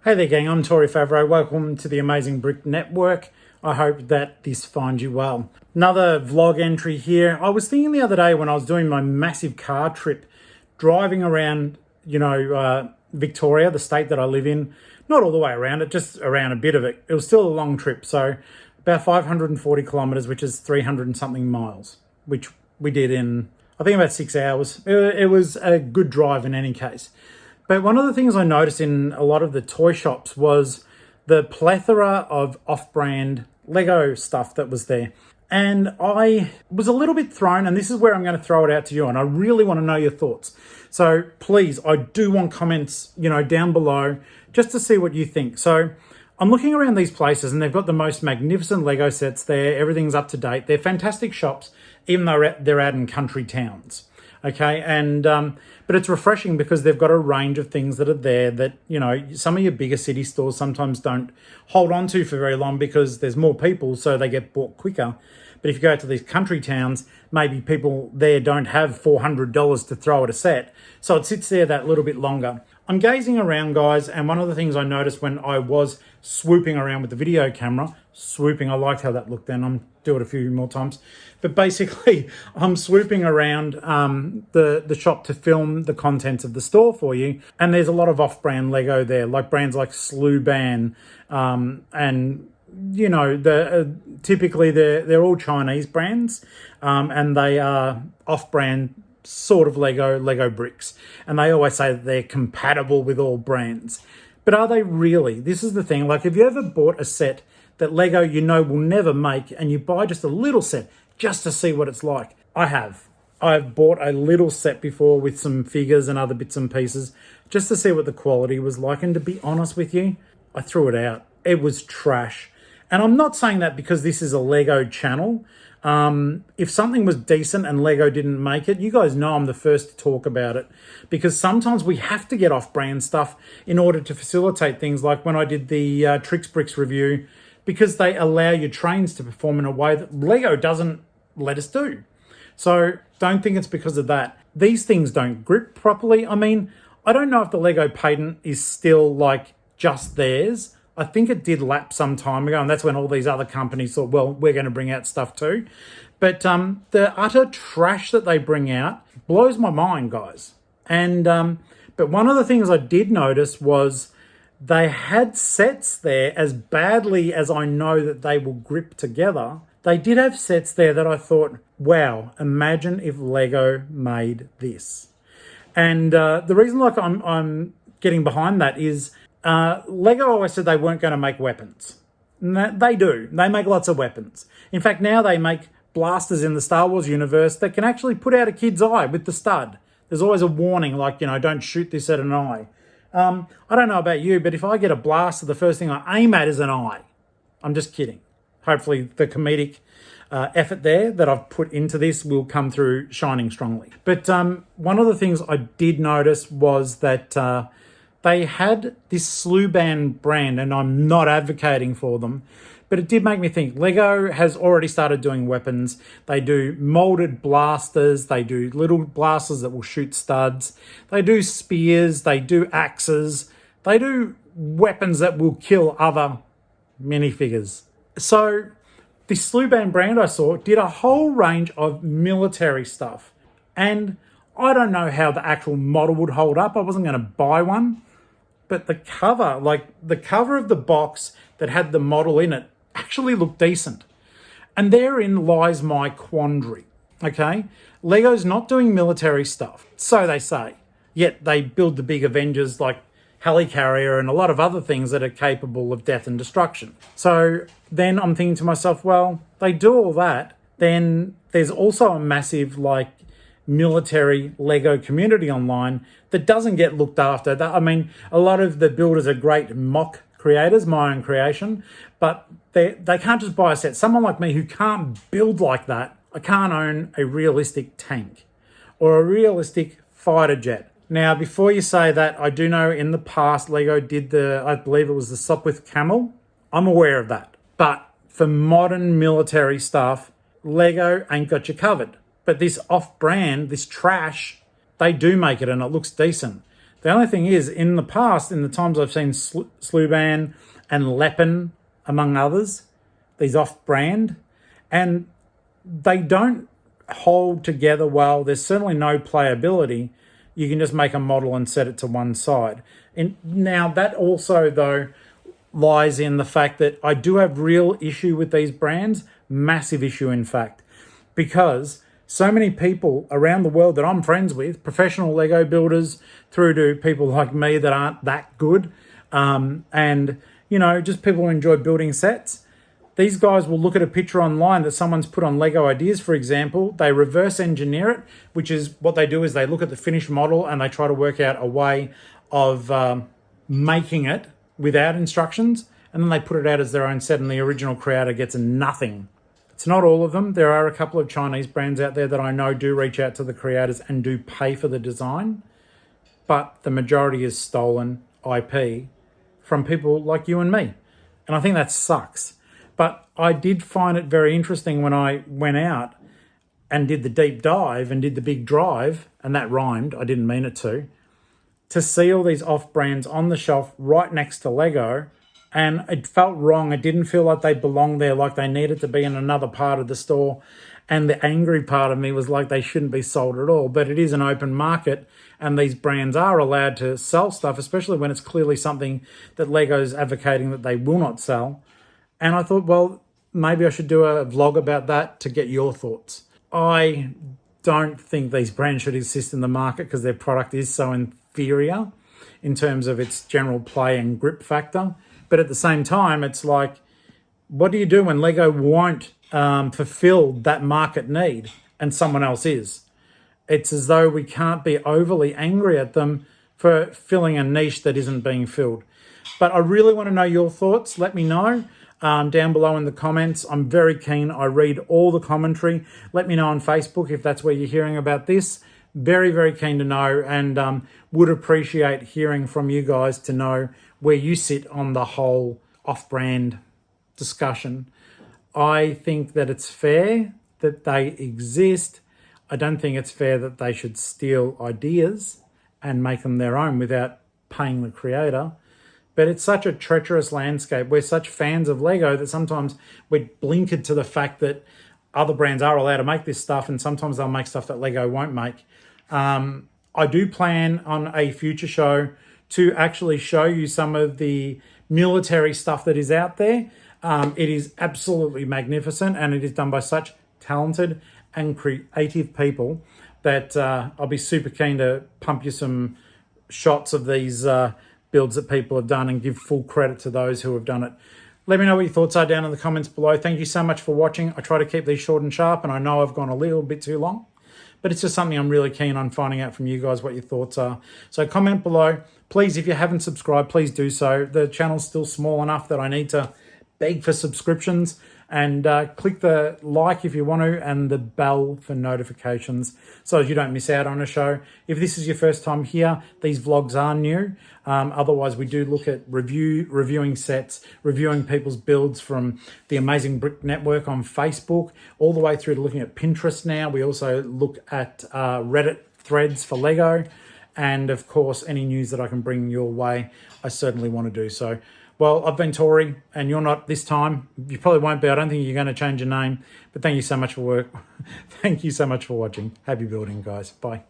Hey there gang, I'm Tori Favreau. Welcome to the Amazing Brick Network. I hope that this finds you well. Another vlog entry here. I was thinking the other day when I was doing my massive car trip, driving around, Victoria, the state that I live in, not all the way around it, just around a bit of it. It was still a long trip, so about 540 kilometers, which is 300 and something miles, which we did in, I think, about 6 hours. It was a good drive in any case. But one of the things I noticed in a lot of the toy shops was the plethora of off-brand Lego stuff that was there. And I was a little bit thrown, and this is where I'm going to throw it out to you, and I really want to know your thoughts. So please, I do want comments, down below, just to see what you think. So I'm looking around these places, and they've got the most magnificent Lego sets there. Everything's up to date. They're fantastic shops, even though they're out in country towns. Okay, and but it's refreshing because they've got a range of things that are there that, some of your bigger city stores sometimes don't hold on to for very long because there's more people, so they get bought quicker. But if you go to these country towns, maybe people there don't have $400 to throw at a set, so it sits there that little bit longer. I'm gazing around, guys, and one of the things I noticed when I was swooping around with the video camera, I liked how that looked then, I'm do it a few more times, but basically I'm swooping around the shop to film the contents of the store for you, and there's a lot of off-brand Lego there, like brands like Sluban, and typically they're all Chinese brands, and they are off-brand sort of Lego bricks, and they always say that they're compatible with all brands. But are they really? This is the thing. Like, have you ever bought a set that Lego will never make, and you buy just a little set just to see what it's like? I have. I've bought a little set before with some figures and other bits and pieces just to see what the quality was like, and to be honest with you, I threw it out. It was trash. And I'm not saying that because this is a Lego channel. If something was decent and Lego didn't make it, you guys know I'm the first to talk about it, because sometimes we have to get off-brand stuff in order to facilitate things, like when I did the Tricks Bricks review, because they allow your trains to perform in a way that Lego doesn't let us do. So don't think it's because of that. These things don't grip properly. I mean, I don't know if the Lego patent is still like just theirs. I think it did lapse some time ago, and that's when all these other companies thought, well, we're going to bring out stuff too. But the utter trash that they bring out blows my mind, guys. And but one of the things I did notice was they had sets there, as badly as I know that they will grip together. They did have sets there that I thought, wow, imagine if Lego made this. And the reason I'm getting behind that is Lego always said they weren't going to make weapons. They do. They make lots of weapons. In fact, now they make blasters in the Star Wars universe that can actually put out a kid's eye with the stud. There's always a warning, like, don't shoot this at an eye. I don't know about you, but if I get a blaster, the first thing I aim at is an eye. I'm just kidding. Hopefully the comedic effort there that I've put into this will come through shining strongly. But one of the things I did notice was that they had this Sluban brand, and I'm not advocating for them, but it did make me think. Lego has already started doing weapons. They do molded blasters. They do little blasters that will shoot studs. They do spears. They do axes. They do weapons that will kill other minifigures. So this Sluban brand I saw did a whole range of military stuff. And I don't know how the actual model would hold up. I wasn't going to buy one. But the cover of the box that had the model in it actually looked decent. And therein lies my quandary, okay? Lego's not doing military stuff, so they say. Yet they build the big Avengers like Helicarrier and a lot of other things that are capable of death and destruction. So then I'm thinking to myself, well, they do all that. Then there's also a massive, military Lego community online that doesn't get looked after. I mean, a lot of the builders are great mock creators, my own creation, but they can't just buy a set. Someone like me who can't build like that, I can't own a realistic tank or a realistic fighter jet. Now, before you say that, I do know in the past Lego did I believe it was the Sopwith Camel. I'm aware of that. But for modern military stuff, Lego ain't got you covered. But this off-brand, this trash, they do make it and it looks decent. The only thing is, in the past, in the times I've seen Sluban and Leppen, among others, these off-brand, and they don't hold together well. There's certainly no playability. You can just make a model and set it to one side. And now that also, though, lies in the fact that I do have real issue with these brands, massive issue in fact, because so many people around the world that I'm friends with, professional Lego builders through to people like me that aren't that good, and, you know, just people who enjoy building sets, these guys will look at a picture online that someone's put on Lego Ideas, for example. They reverse engineer it, which is what they do is they look at the finished model and they try to work out a way of making it without instructions, and then they put it out as their own set and the original creator gets nothing. It's not all of them. There are a couple of Chinese brands out there that I know do reach out to the creators and do pay for the design, but the majority is stolen IP from people like you and me. And I think that sucks. But I did find it very interesting when I went out and did the deep dive and did the big drive, and that rhymed, I didn't mean it to see all these off-brands on the shelf right next to Lego, and it felt wrong. It didn't feel like they belonged there, like they needed to be in another part of the store. And the angry part of me was like they shouldn't be sold at all. But it is an open market, and these brands are allowed to sell stuff, especially when it's clearly something that Lego's advocating that they will not sell. And I thought, well, maybe I should do a vlog about that to get your thoughts. I don't think these brands should exist in the market because their product is so inferior in terms of its general play and grip factor. But at the same time, it's like, what do you do when Lego won't fulfill that market need and someone else is? It's as though we can't be overly angry at them for filling a niche that isn't being filled. But I really want to know your thoughts. Let me know down below in the comments. I'm very keen. I read all the commentary. Let me know on Facebook if that's where you're hearing about this. Very, very keen to know, and would appreciate hearing from you guys to know where you sit on the whole off-brand discussion. I think that it's fair that they exist. I don't think it's fair that they should steal ideas and make them their own without paying the creator. But it's such a treacherous landscape. We're such fans of Lego that sometimes we're blinkered to the fact that other brands are allowed to make this stuff, and sometimes they'll make stuff that Lego won't make. I do plan on a future show to actually show you some of the military stuff that is out there. It is absolutely magnificent, and it is done by such talented and creative people that I'll be super keen to pump you some shots of these builds that people have done and give full credit to those who have done it. Let me know what your thoughts are down in the comments below. Thank you so much for watching. I try to keep these short and sharp, and I know I've gone a little bit too long, but it's just something I'm really keen on finding out from you guys what your thoughts are. So comment below. Please, if you haven't subscribed, please do so. The channel's still small enough that I need to beg for subscriptions, and click the like if you want to, and the bell for notifications so you don't miss out on a show. If this is your first time here, these vlogs are new. Otherwise, we do look at reviewing sets, reviewing people's builds from the Amazing Brick Network on Facebook, all the way through to looking at Pinterest now. We also look at Reddit threads for Lego, and of course, any news that I can bring your way, I certainly want to do so. Well, I've been Tori, and you're not this time. You probably won't be. I don't think you're going to change your name. But thank you so much for work. Thank you so much for watching. Happy building, guys. Bye.